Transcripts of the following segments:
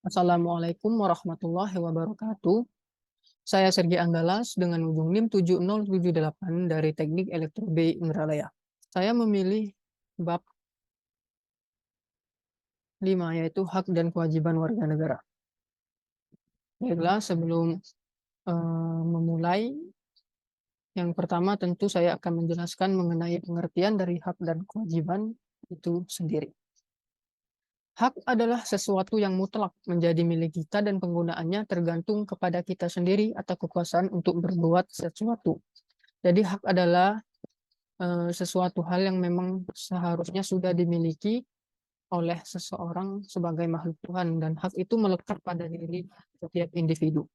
Assalamualaikum warahmatullahi wabarakatuh. Saya Sergi Andalas dengan ujung NIM 7078 dari Teknik Elektro B Indralaya. Saya memilih bab 5 yaitu hak dan kewajiban warga negara. Baiklah, sebelum memulai, yang pertama tentu saya akan menjelaskan mengenai pengertian dari hak dan kewajiban itu sendiri. Hak adalah sesuatu yang mutlak menjadi milik kita dan penggunaannya tergantung kepada kita sendiri atau kekuasaan untuk berbuat sesuatu. Jadi hak adalah sesuatu hal yang memang seharusnya sudah dimiliki oleh seseorang sebagai makhluk Tuhan, dan hak itu melekat pada diri setiap individu.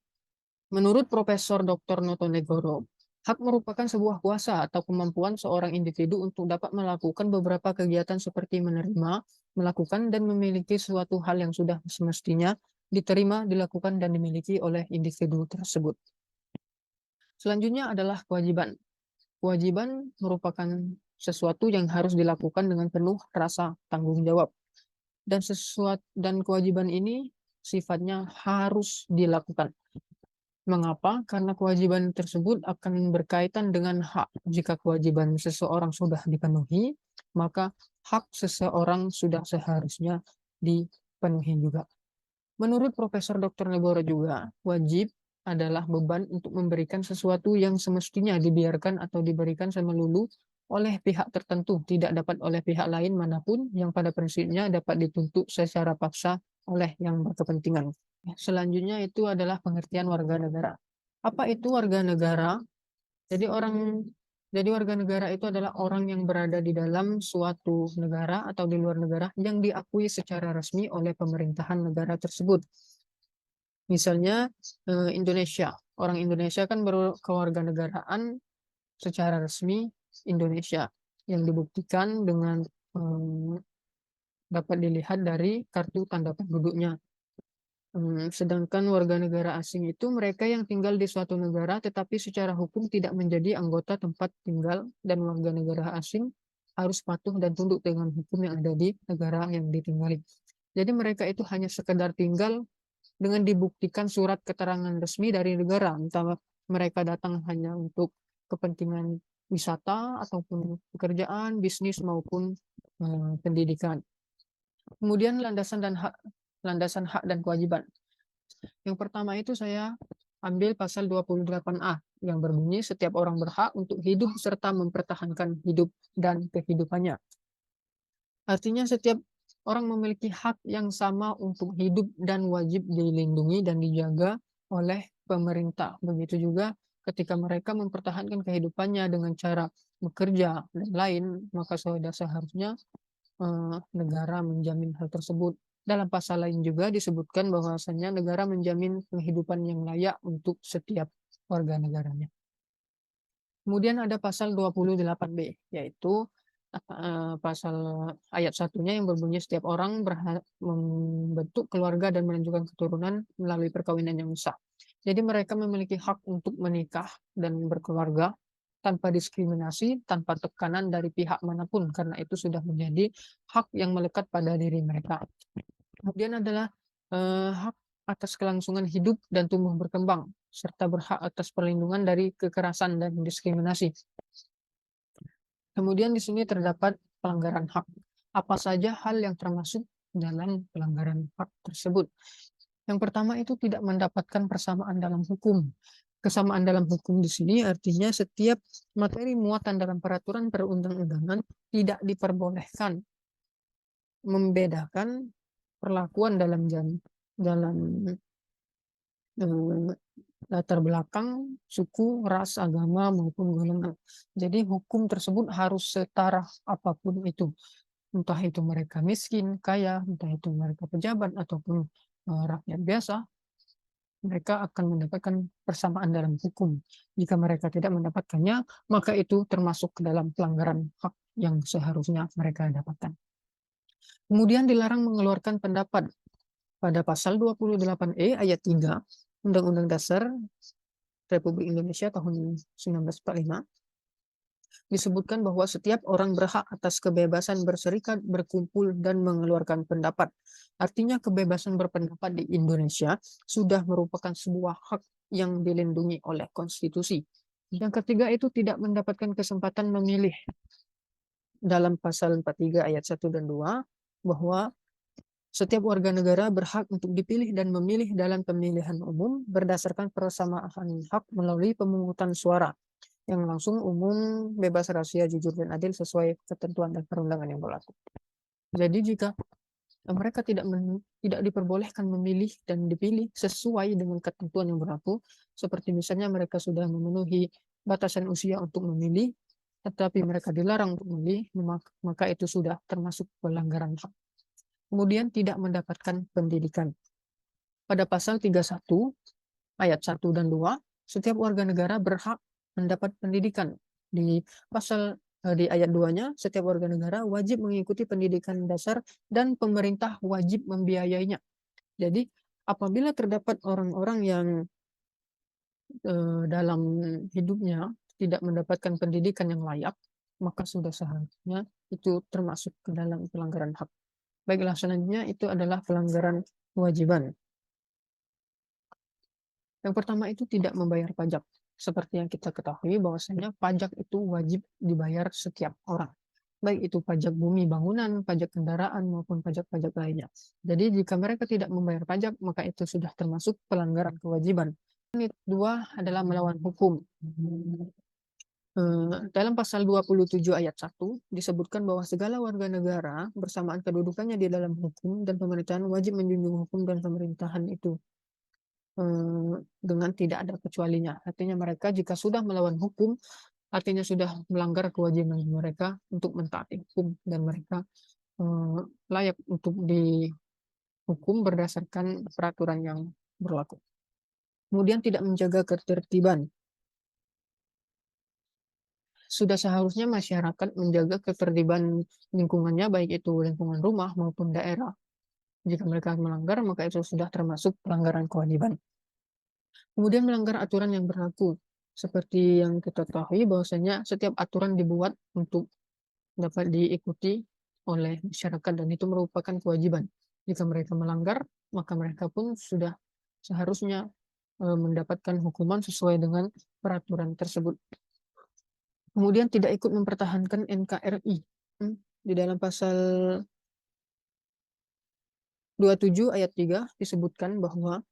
Menurut Profesor Dr. Notonegoro, hak merupakan sebuah kuasa atau kemampuan seorang individu untuk dapat melakukan beberapa kegiatan seperti menerima, melakukan, dan memiliki suatu hal yang sudah semestinya diterima, dilakukan, dan dimiliki oleh individu tersebut. Selanjutnya adalah kewajiban. Kewajiban merupakan sesuatu yang harus dilakukan dengan penuh rasa tanggung jawab. Dan kewajiban ini sifatnya harus dilakukan. Mengapa? Karena kewajiban tersebut akan berkaitan dengan hak. Jika kewajiban seseorang sudah dipenuhi, maka hak seseorang sudah seharusnya dipenuhi juga. Menurut Profesor Dr. Negoro juga, wajib adalah beban untuk memberikan sesuatu yang semestinya dibiarkan atau diberikan semelulu oleh pihak tertentu, tidak dapat oleh pihak lain manapun yang pada prinsipnya dapat dituntut secara paksa oleh yang berkepentingan. Selanjutnya itu adalah pengertian warga negara. Apa itu warga negara? Jadi warga negara itu adalah orang yang berada di dalam suatu negara atau di luar negara yang diakui secara resmi oleh pemerintahan negara tersebut. Misalnya Indonesia. Orang Indonesia kan berkewarganegaraan secara resmi Indonesia yang dibuktikan dengan dapat dilihat dari kartu tanda penduduknya. Sedangkan warga negara asing itu mereka yang tinggal di suatu negara tetapi secara hukum tidak menjadi anggota tempat tinggal, dan warga negara asing harus patuh dan tunduk dengan hukum yang ada di negara yang ditinggali. Jadi mereka itu hanya sekedar tinggal dengan dibuktikan surat keterangan resmi dari negara, entah mereka datang hanya untuk kepentingan wisata ataupun pekerjaan, bisnis maupun pendidikan. Kemudian landasan hak dan kewajiban. Yang pertama itu saya ambil pasal 28A yang berbunyi setiap orang berhak untuk hidup serta mempertahankan hidup dan kehidupannya. Artinya setiap orang memiliki hak yang sama untuk hidup dan wajib dilindungi dan dijaga oleh pemerintah. Begitu juga ketika mereka mempertahankan kehidupannya dengan cara bekerja dan lain, maka sudah seharusnya negara menjamin hal tersebut. Dalam pasal lain juga disebutkan bahwasanya negara menjamin kehidupan yang layak untuk setiap warga negaranya. Kemudian ada pasal 28B, yaitu pasal ayat satunya yang berbunyi setiap orang berhak membentuk keluarga dan melanjutkan keturunan melalui perkawinan yang sah. Jadi mereka memiliki hak untuk menikah dan berkeluarga tanpa diskriminasi, tanpa tekanan dari pihak manapun, karena itu sudah menjadi hak yang melekat pada diri mereka. Kemudian adalah hak atas kelangsungan hidup dan tumbuh berkembang, serta berhak atas perlindungan dari kekerasan dan diskriminasi. Kemudian di sini terdapat pelanggaran hak. Apa saja hal yang termasuk dalam pelanggaran hak tersebut? Yang pertama itu tidak mendapatkan persamaan dalam hukum. Kesamaan dalam hukum di sini artinya setiap materi muatan dalam peraturan perundang-undangan tidak diperbolehkan membedakan perlakuan dalam latar belakang, suku, ras, agama, maupun golongan. Jadi hukum tersebut harus setara apapun itu. Entah itu mereka miskin, kaya, entah itu mereka pejabat, ataupun rakyat biasa, mereka akan mendapatkan persamaan dalam hukum. Jika mereka tidak mendapatkannya, maka itu termasuk ke dalam pelanggaran hak yang seharusnya mereka dapatkan. Kemudian dilarang mengeluarkan pendapat. Pada pasal 28E ayat 3 Undang-Undang Dasar Republik Indonesia tahun 1945, disebutkan bahwa setiap orang berhak atas kebebasan berserikat, berkumpul, dan mengeluarkan pendapat. Artinya kebebasan berpendapat di Indonesia sudah merupakan sebuah hak yang dilindungi oleh konstitusi. Yang ketiga itu tidak mendapatkan kesempatan memilih. Dalam pasal 43 ayat 1 dan 2, bahwa setiap warga negara berhak untuk dipilih dan memilih dalam pemilihan umum berdasarkan persamaan hak melalui pemungutan suara yang langsung, umum, bebas, rahasia, jujur, dan adil sesuai ketentuan dan perundangan yang berlaku. Jadi jika mereka tidak diperbolehkan memilih dan dipilih sesuai dengan ketentuan yang berlaku, seperti misalnya mereka sudah memenuhi batasan usia untuk memilih, tetapi mereka dilarang untuk memilih, maka itu sudah termasuk pelanggaran hak. Kemudian tidak mendapatkan pendidikan. Pada pasal 31 ayat 1 dan 2, setiap warga negara berhak mendapat pendidikan. Di ayat 2-nya, setiap warga negara wajib mengikuti pendidikan dasar dan pemerintah wajib membiayainya. Jadi, apabila terdapat orang-orang yang dalam hidupnya tidak mendapatkan pendidikan yang layak, maka sudah seharusnya itu termasuk ke dalam pelanggaran hak. Baiklah, selanjutnya itu adalah pelanggaran kewajiban. Yang pertama itu tidak membayar pajak. Seperti yang kita ketahui bahwasanya pajak itu wajib dibayar setiap orang. Baik itu pajak bumi bangunan, pajak kendaraan, maupun pajak-pajak lainnya. Jadi jika mereka tidak membayar pajak, maka itu sudah termasuk pelanggaran kewajiban. Yang kedua adalah melawan hukum. Dalam pasal 27 ayat 1 disebutkan bahwa segala warga negara bersamaan kedudukannya di dalam hukum dan pemerintahan wajib menjunjung hukum dan pemerintahan itu dengan tidak ada kecualinya. Artinya mereka jika sudah melawan hukum, artinya sudah melanggar kewajiban mereka untuk mentaati hukum, dan mereka layak untuk dihukum berdasarkan peraturan yang berlaku. Kemudian tidak menjaga ketertiban. Sudah seharusnya masyarakat menjaga ketertiban lingkungannya, baik itu lingkungan rumah maupun daerah. Jika mereka melanggar, maka itu sudah termasuk pelanggaran kewajiban. Kemudian melanggar aturan yang berlaku. Seperti yang kita ketahui bahwasanya setiap aturan dibuat untuk dapat diikuti oleh masyarakat dan itu merupakan kewajiban. Jika mereka melanggar, maka mereka pun sudah seharusnya mendapatkan hukuman sesuai dengan peraturan tersebut. Kemudian tidak ikut mempertahankan NKRI. Di dalam pasal 27 ayat 3 disebutkan bahwa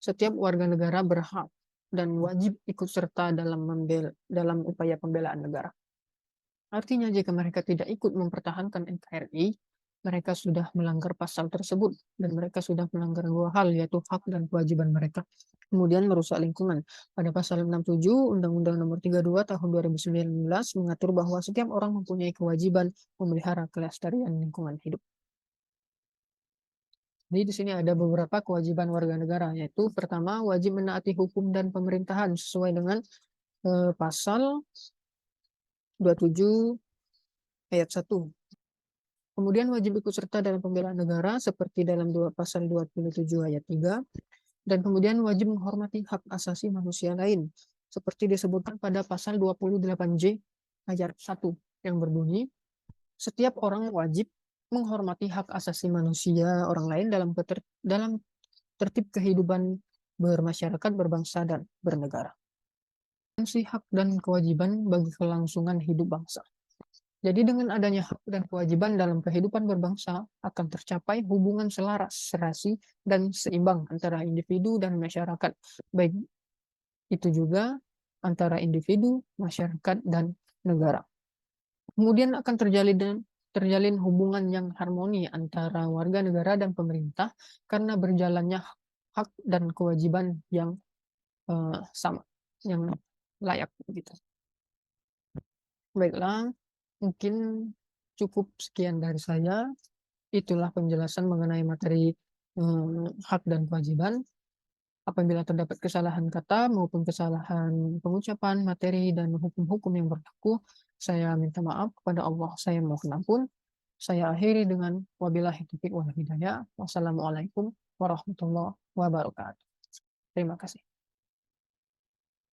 setiap warga negara berhak dan wajib ikut serta dalam upaya pembelaan negara. Artinya jika mereka tidak ikut mempertahankan NKRI, mereka sudah melanggar pasal tersebut dan mereka sudah melanggar dua hal, yaitu hak dan kewajiban mereka. Kemudian merusak lingkungan. Pada pasal 67 Undang-Undang Nomor 32 Tahun 2019 mengatur bahwa setiap orang mempunyai kewajiban memelihara kelestarian lingkungan hidup. Jadi di sini ada beberapa kewajiban warga negara, yaitu pertama wajib menaati hukum dan pemerintahan sesuai dengan pasal 27 ayat 1. Kemudian wajib ikut serta dalam pembelaan negara seperti dalam pasal 27 ayat 3. Dan kemudian wajib menghormati hak asasi manusia lain seperti disebutkan pada pasal 28J ayat 1 yang berbunyi, setiap orang wajib menghormati hak asasi manusia orang lain dalam tertib kehidupan bermasyarakat, berbangsa, dan bernegara. Fungsi hak dan kewajiban bagi kelangsungan hidup bangsa. Jadi dengan adanya hak dan kewajiban dalam kehidupan berbangsa akan tercapai hubungan selaras, serasi, dan seimbang antara individu dan masyarakat. Baik itu juga antara individu, masyarakat, dan negara. Kemudian akan terjalin hubungan yang harmoni antara warga negara dan pemerintah karena berjalannya hak dan kewajiban yang sama, yang layak gitu. Baiklah, mungkin cukup sekian dari saya. Itulah penjelasan mengenai materi hak dan kewajiban. Apabila terdapat kesalahan kata maupun kesalahan pengucapan, materi, dan hukum-hukum yang berlaku, saya minta maaf kepada Allah. Saya mohon ampun. Saya akhiri dengan wabillahi taufiq wal hidayah. Wassalamualaikum warahmatullahi wabarakatuh. Terima kasih.